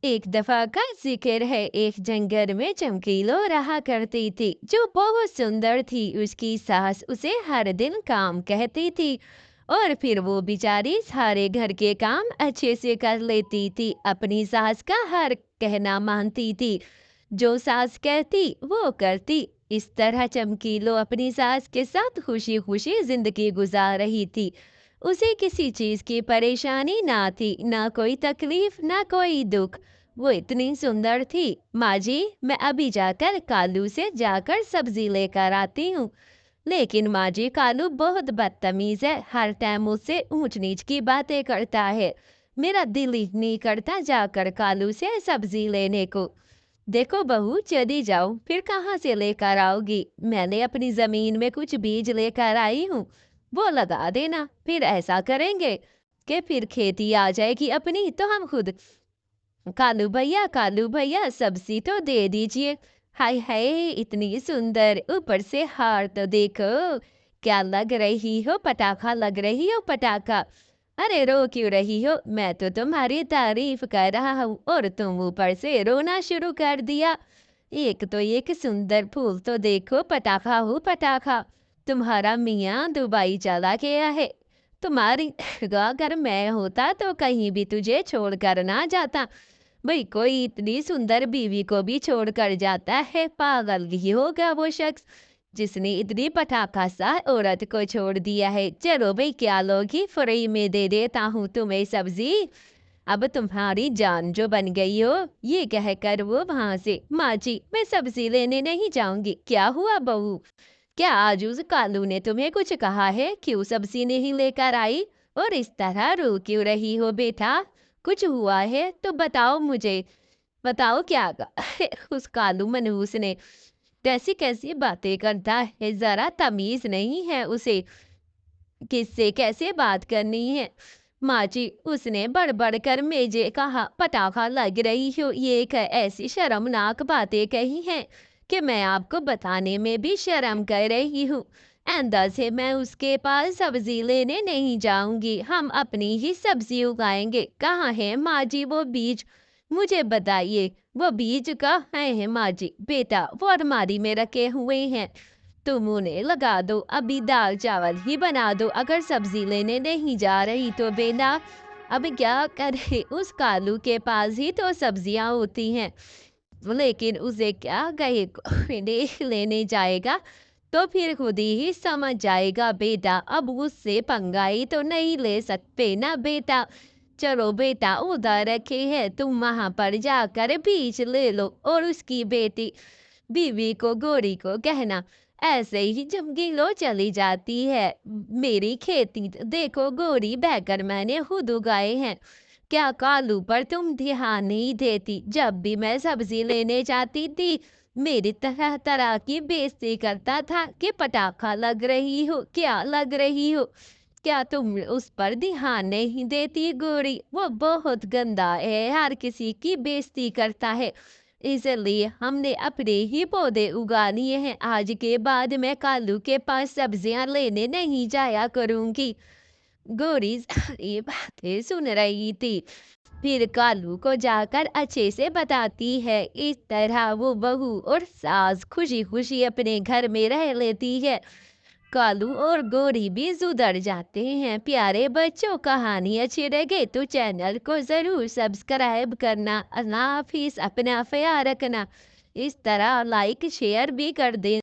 एक दफा का जिक्र है, एक जंगल में चमकीलो रहा करती थी जो बहुत सुंदर थी। उसकी सास उसे हर दिन काम कहती थी और फिर वो बेचारी सारे घर के काम अच्छे से कर लेती थी। अपनी सास का हर कहना मानती थी, जो सास कहती वो करती। इस तरह चमकीलो अपनी सास के साथ खुशी खुशी जिंदगी गुजार रही थी। उसे किसी चीज की परेशानी ना थी, ना कोई तकलीफ, ना कोई दुख। वो इतनी सुंदर थी। माँ जी, मैं अभी जाकर कालू से जाकर सब्जी लेकर आती हूँ। लेकिन माँ जी, कालू बहुत बदतमीज है, हर टाइम मुझसे ऊंच नीच की बातें करता है। मेरा दिल ही नहीं करता जाकर कालू से सब्जी लेने को। देखो बहू, चली जाओ, फिर कहाँ से लेकर आओगी? मैंने अपनी जमीन में कुछ बीज लेकर आई हूँ, वो लगा देना। फिर ऐसा करेंगे कि फिर खेती आ जाएगी अपनी, तो हम खुद। कालू भैया सब्जी तो दे दीजिए। हाय हाय, इतनी सुंदर, ऊपर से हार तो देखो। क्या लग रही हो, पटाखा लग रही हो, पटाखा। अरे रो क्यों रही हो? मैं तो तुम्हारी तारीफ कर रहा हूँ और तुम ऊपर से रोना शुरू कर दिया। एक तो एक सुंदर फूल तो देखो, पटाखा हो पटाखा। तुम्हारा मियाँ दुबई चला गया है। तुम्हारी अगर मैं होता तो कहीं भी तुझे छोड़ कर ना जाता। भाई, कोई इतनी सुंदर बीवी को भी छोड़कर जाता है? पागल ही होगा वो शख्स जिसने इतनी पटाखा सा औरत को छोड़ दिया है। चलो भाई, क्या लोगी, फ्री में दे देता हूँ तुम्हें सब्जी। अब तुम्हारी जान जो बन गई हो। ये कहकर वो वहां से, माँ जी, मैं सब्जी लेने नहीं जाऊंगी। क्या हुआ बहू? क्या आज उस कालू ने तुम्हें कुछ कहा है? क्यों सब्जी नहीं लेकर आई? और इस तरह रो क्यों रही हो बेटा? कुछ हुआ है तो बताओ मुझे। बताओ क्या उस कालू मनहूस ने। कैसी कैसी बातें करता है, जरा तमीज नहीं है उसे। किससे कैसे बात करनी है? माँ जी, उसने बड़बड़ कर मेजे कहा, पटाखा लग रही हो, ये ऐसी शर्मनाक बातें कही हैं कि मैं आपको बताने में भी शर्म कर रही हूँ। आइंदा से मैं उसके पास सब्जी लेने नहीं जाऊंगी। हम अपनी ही सब्जी उगाएंगे। कहाँ है माँ जी वो बीज? मुझे बताइए, वो बीज कहाँ है माँ जी? बेटा, वो अलमारी में रखे हुए हैं, तुम उन्हें लगा दो। अभी दाल चावल ही बना दो। अगर सब्जी लेने नहीं जा रही तो बेटा, अब क्या करे, उस कालू के पास ही तो सब्जियां होती हैं। लेकिन उसे क्या कहे, कोई देख लेने जाएगा तो फिर खुद ही समझ जाएगा। बेटा, अब उससे पंगाई तो नहीं ले सकते ना बेटा। चलो बेटा, उधर रखे हैं, तुम वहां पर जाकर बीज ले लो और उसकी बेटी बीवी को, गोरी को कहना, ऐसे ही चमकी लो चली जाती है। मेरी खेती देखो, गोरी बैगन मैंने खुद उगाए हैं। क्या कालू पर तुम ध्यान नहीं देती? जब भी मैं सब्जी लेने जाती थी, मेरी तरह तरह की बेइज्जती करता था कि पटाखा लग रही हो, क्या लग रही हो। क्या तुम उस पर ध्यान नहीं देती गोरी? वो बहुत गंदा है, हर किसी की बेइज्जती करता है। इसलिए हमने अपने ही पौधे उगा लिए हैं। आज के बाद मैं कालू के पास सब्जियां लेने नहीं जाया करूंगी। गोरी सारी बातें सुन रही थी, फिर कालू को जाकर अच्छे से बताती है। इस तरह वो बहू और सास खुशी खुशी अपने घर में रह लेती है। कालू और गोरी भी सुधर जाते हैं। प्यारे बच्चों, कहानी अच्छी लगे तो चैनल को जरूर सब्सक्राइब करना। अल्लाह हाफिज, अपना ख्याल रखना। इस तरह लाइक शेयर भी कर दें।